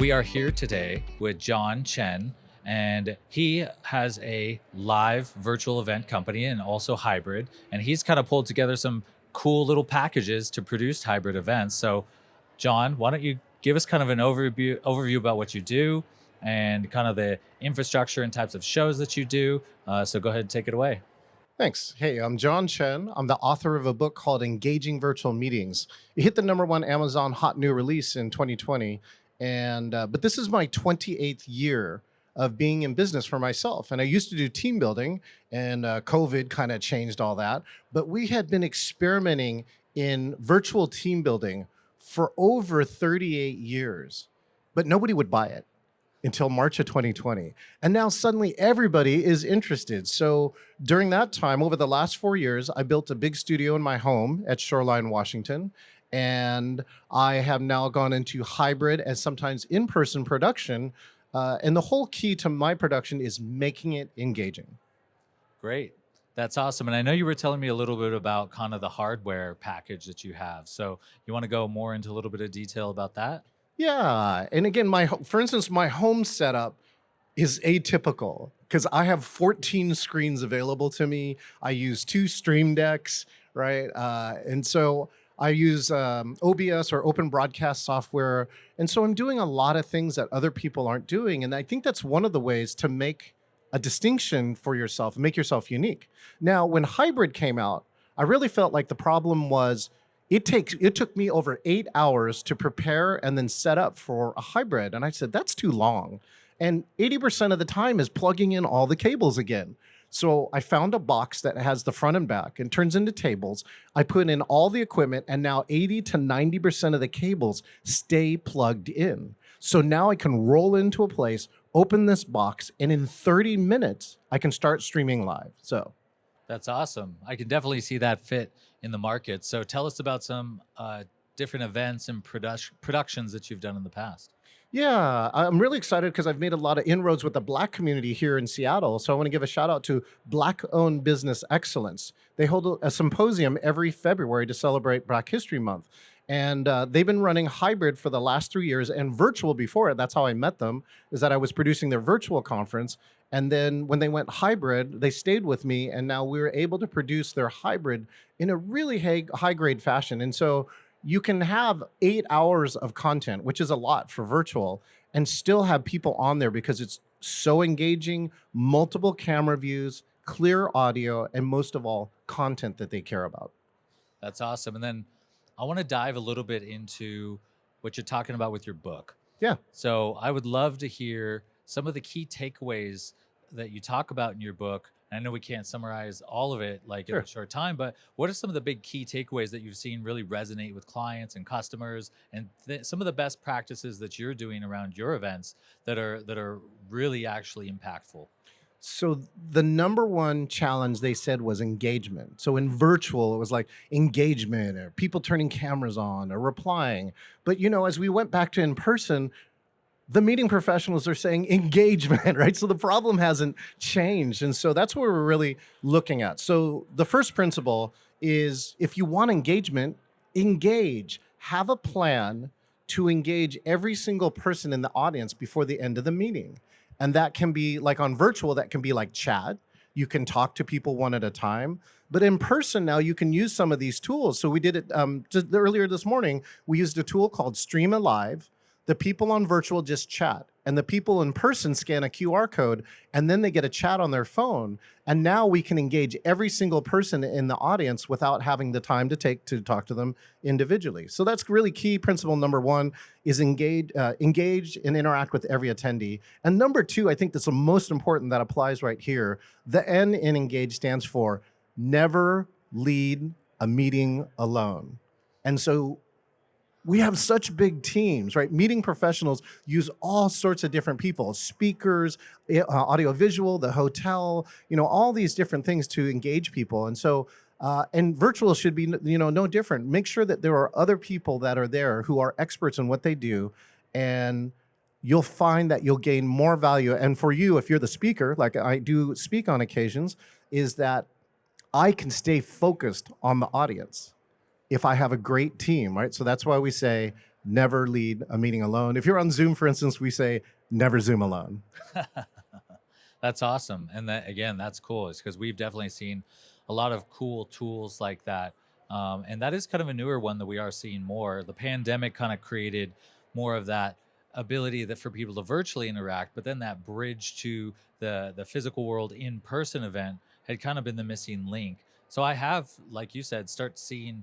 We are here today with Chen, and he has a live virtual event company and also hybrid. And he's kind of pulled together some cool little packages to produce hybrid events. So, John, why don't you give us kind of an overview about what you do and kind of the infrastructure and types of shows that you do. So go ahead and take it away. Thanks. Hey, I'm Chen. I'm the author of a book called Engaging Virtual Meetings. It hit the #1 Amazon hot new release in 2020, and but this is my 28th year of being in business for myself. And I used to do team building, and COVID kind of changed all that. But we had been experimenting in virtual team building for over 38 years, but nobody would buy it until March of 2020. And now suddenly everybody is interested. So during that time, over the last 4 years, I built a big studio in my home at Shoreline, Washington. And I have now gone into hybrid and sometimes in-person production. And the whole key to my production is making it engaging. Great. That's awesome. And I know you were telling me a little bit about kind of the hardware package that you have. So you want to go more into a little bit of detail about that? Yeah. And again, for instance, my home setup is atypical because I have 14 screens available to me. I use 2 Stream Decks, right? And so I use OBS or open broadcast software. And so I'm doing a lot of things that other people aren't doing. And I think that's one of the ways to make a distinction for yourself, make yourself unique. Now, when hybrid came out, I really felt like the problem was it took me over 8 hours to prepare and then set up for a hybrid. And I said, that's too long. And 80% of the time is plugging in all the cables again. So I found a box that has the front and back and turns into tables. I put in all the equipment, and now 80 to 90% of the cables stay plugged in. So now I can roll into a place, open this box, and in 30 minutes, I can start streaming live. So That's awesome. I can definitely see that fit in the market. So tell us about some different events and productions that you've done in the past. yeah, I'm really excited because I've made a lot of inroads with the Black community here in Seattle. So I want to give a shout out to Black-owned business excellence. They hold a symposium every February to celebrate Black History Month. And they've been running hybrid for the last 3 years and virtual before it. That's how I met them, is that I was producing their virtual conference. And then when they went hybrid, they stayed with me. And now we were able to produce their hybrid in a really high grade fashion. And so you can have 8 hours of content, which is a lot for virtual, and still have people on there because it's so engaging, multiple camera views, clear audio, and most of all, content that they care about. That's awesome. And then I want to dive a little bit into what you're talking about with your book. Yeah. So I would love to hear some of the key takeaways that you talk about in your book. I know we can't summarize all of it like in Sure. a short time, but what are some of the big key takeaways that you've seen really resonate with clients and customers, and some of the best practices that you're doing around your events that are really actually impactful? So the #1 challenge they said was engagement. So in virtual, it was like engagement or people turning cameras on or replying. But as we went back to in person, the meeting professionals are saying engagement, right? So the problem hasn't changed. And so that's what we're really looking at. So the first principle is if you want engagement, engage. Have a plan to engage every single person in the audience before the end of the meeting. And that can be like on virtual, that can be like chat. You can talk to people one at a time. But in person now, you can use some of these tools. So we did it just earlier this morning. We used a tool called Stream Alive. The people on virtual just chat, and the people in person scan a QR code, and then they get a chat on their phone. And now we can engage every single person in the audience without having the time to take to talk to them individually. So that's really key. Principle #1 is engage and interact with every attendee. And #2, I think that's the most important that applies right here. The N in engage stands for never lead a meeting alone. And so we have such big teams, right? Meeting professionals use all sorts of different people, speakers, audiovisual, the hotel, all these different things to engage people. And so, and virtual should be, no different. Make sure that there are other people that are there who are experts in what they do, and you'll find that you'll gain more value. And for you, if you're the speaker, like I do speak on occasions, is that I can stay focused on the audience if I have a great team, right? So that's why we say never lead a meeting alone. If you're on Zoom, for instance, we say never Zoom alone. That's awesome. And that again, that's cool. It's because we've definitely seen a lot of cool tools like that. And that is kind of a newer one that we are seeing more. The pandemic kind of created more of that ability that for people to virtually interact, but then that bridge to the physical world in-person event had kind of been the missing link. So I have, like you said, start seeing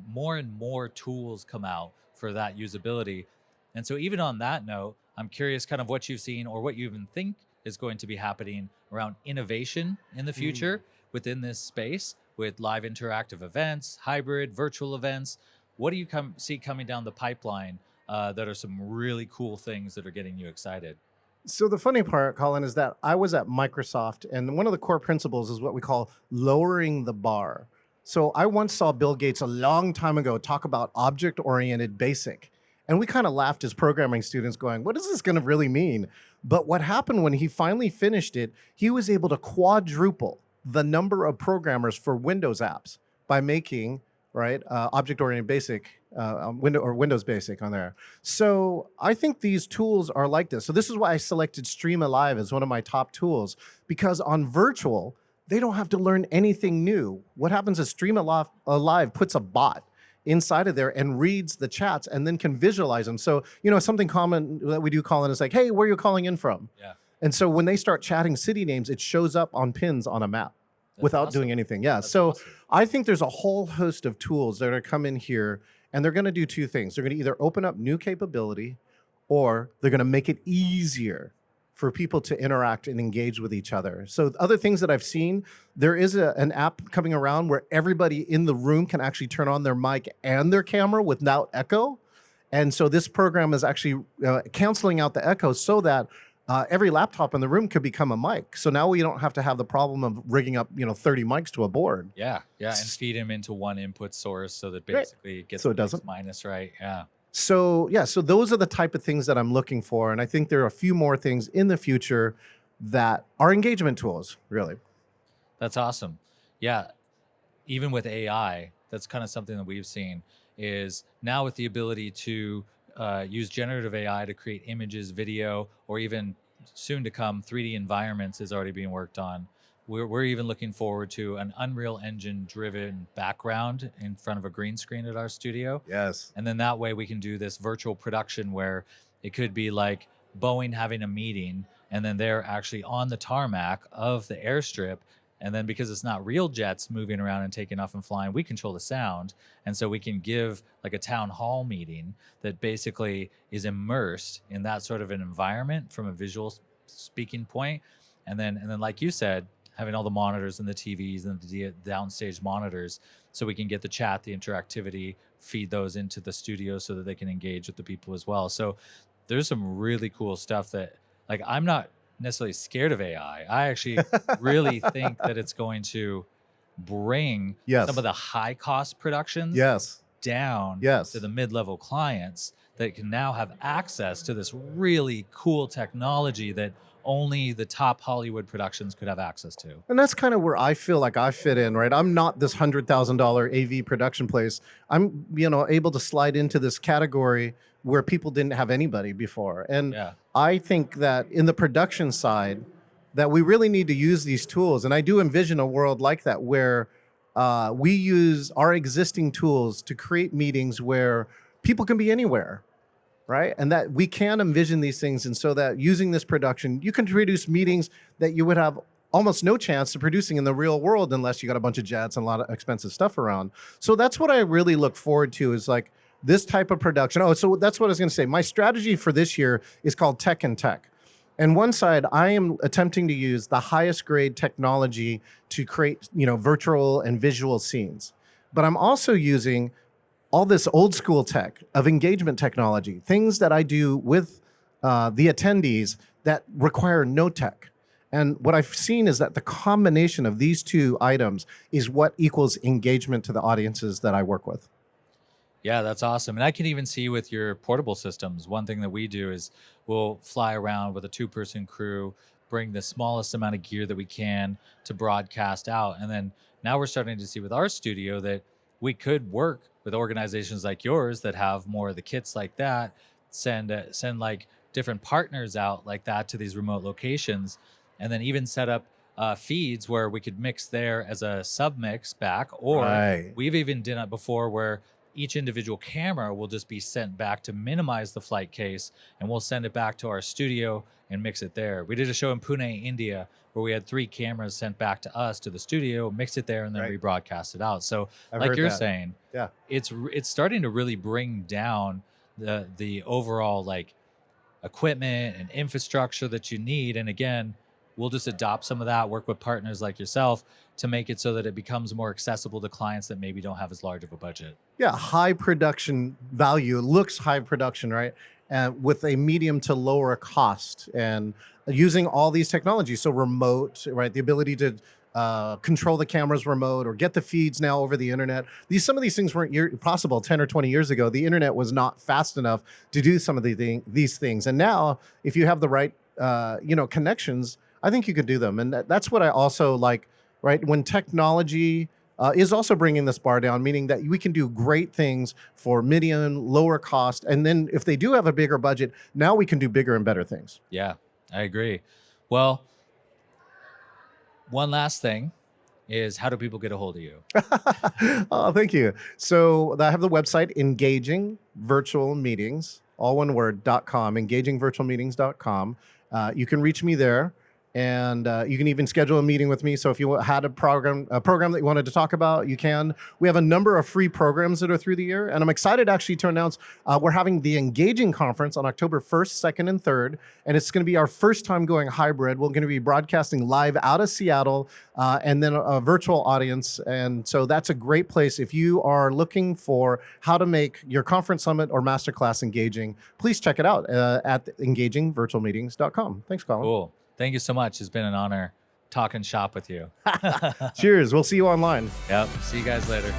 more and more tools come out for that usability. And so even on that note, I'm curious kind of what you've seen or what you even think is going to be happening around innovation in the future within this space with live interactive events, hybrid, virtual events. What do you see coming down the pipeline that are some really cool things that are getting you excited? So the funny part, Colin, is that I was at Microsoft, and one of the core principles is what we call lowering the bar. So I once saw Bill Gates a long time ago talk about object-oriented basic. And we kind of laughed as programming students going, what is this going to really mean? But what happened when he finally finished it, he was able to quadruple the number of programmers for Windows apps by making, right, object-oriented basic, Windows Basic on there. So I think these tools are like this. So this is why I selected Stream Alive as one of my top tools, because on virtual, they don't have to learn anything new. What happens is Stream Alive puts a bot inside of there and reads the chats and then can visualize them. So, something common that we do, Colin, is like, hey, where are you calling in from? Yeah. And so when they start chatting city names, it shows up on pins on a map without doing anything. Yeah. That's So awesome. I think there's a whole host of tools that are going to come in here, and they're going to do two things. They're going to either open up new capability, or they're going to make it easier for people to interact and engage with each other. So other things that I've seen, there is an app coming around where everybody in the room can actually turn on their mic and their camera without echo. And so this program is actually canceling out the echo so that every laptop in the room could become a mic. So now we don't have to have the problem of rigging up, 30 mics to a board. Yeah. And feed him into one input source so that basically it gets So the it doesn't. minus right. Yeah. So those are the type of things that I'm looking for. And I think there are a few more things in the future that are engagement tools, really. That's awesome. Yeah. Even with AI, that's kind of something that we've seen is now with the ability to use generative AI to create images, video, or even soon to come 3D environments is already being worked on. We're even looking forward to an Unreal Engine driven background in front of a green screen at our studio. Yes. And then that way we can do this virtual production where it could be like Boeing having a meeting and then they're actually on the tarmac of the airstrip. And then because it's not real jets moving around and taking off and flying, we control the sound. And so we can give like a town hall meeting that basically is immersed in that sort of an environment from a visual speaking point. And then like you said, having all the monitors and the TVs and the downstage monitors so we can get the chat, the interactivity, feed those into the studio so that they can engage with the people as well. So there's some really cool stuff that, like, I'm not necessarily scared of AI. I actually really think that it's going to bring some of the high cost productions down to the mid-level clients that can now have access to this really cool technology that only the top Hollywood productions could have access to. And that's kind of where I feel like I fit in, right? I'm not this $100,000 AV production place. I'm, able to slide into this category where people didn't have anybody before. And I think that in the production side, that we really need to use these tools. And I do envision a world like that where we use our existing tools to create meetings where people can be anywhere. Right? And that we can envision these things. And so that using this production, you can produce meetings that you would have almost no chance of producing in the real world unless you got a bunch of jets and a lot of expensive stuff around. So that's what I really look forward to, is like this type of production. Oh, so that's what I was going to say. My strategy for this year is called Tech and Tech. And one side, I am attempting to use the highest grade technology to create, virtual and visual scenes. But I'm also using all this old school tech of engagement technology, things that I do with the attendees that require no tech. And what I've seen is that the combination of these two items is what equals engagement to the audiences that I work with. Yeah, that's awesome. And I can even see with your portable systems, one thing that we do is we'll fly around with a 2-person crew, bring the smallest amount of gear that we can to broadcast out. And then now we're starting to see with our studio that we could work with organizations like yours that have more of the kits like that, send like different partners out like that to these remote locations, and then even set up feeds where we could mix there as a sub mix back, or Right. we've even done it before where each individual camera will just be sent back to minimize the flight case, and we'll send it back to our studio and mix it there. We did a show in Pune, India, where we had 3 cameras sent back to us to the studio, mixed it there, and then Right. rebroadcast it out. So, I've like heard you're that. saying, Yeah. it's starting to really bring down the overall like equipment and infrastructure that you need. And again, we'll just adopt some of that, work with partners like yourself to make it so that it becomes more accessible to clients that maybe don't have as large of a budget. Yeah, high production value. It looks high production, right? With a medium to lower cost, and using all these technologies. So remote, right? The ability to control the cameras remote or get the feeds now over the internet. Some of these things weren't possible 10 or 20 years ago. The internet was not fast enough to do some of these things. And now, if you have the right connections, I think you could do them. And that's what I also like, right? When technology is also bringing this bar down, meaning that we can do great things for medium, lower cost. And then if they do have a bigger budget, now we can do bigger and better things. Yeah, I agree. Well, one last thing is, how do people get a hold of you? Oh, thank you. So I have the website, Engaging Virtual Meetings, all one word, .com, engagingvirtualmeetings.com. You can reach me there. And you can even schedule a meeting with me. So if you had a program that you wanted to talk about, you can. We have a number of free programs that are through the year. And I'm excited actually to announce we're having the Engaging Conference on October 1st, 2nd, and 3rd. And it's going to be our first time going hybrid. We're going to be broadcasting live out of Seattle and then a virtual audience. And so that's a great place. If you are looking for how to make your conference summit or masterclass engaging, please check it out at engagingvirtualmeetings.com. Thanks, Colin. Cool. Thank you so much. It's been an honor talking shop with you. Cheers. We'll see you online. Yep. See you guys later.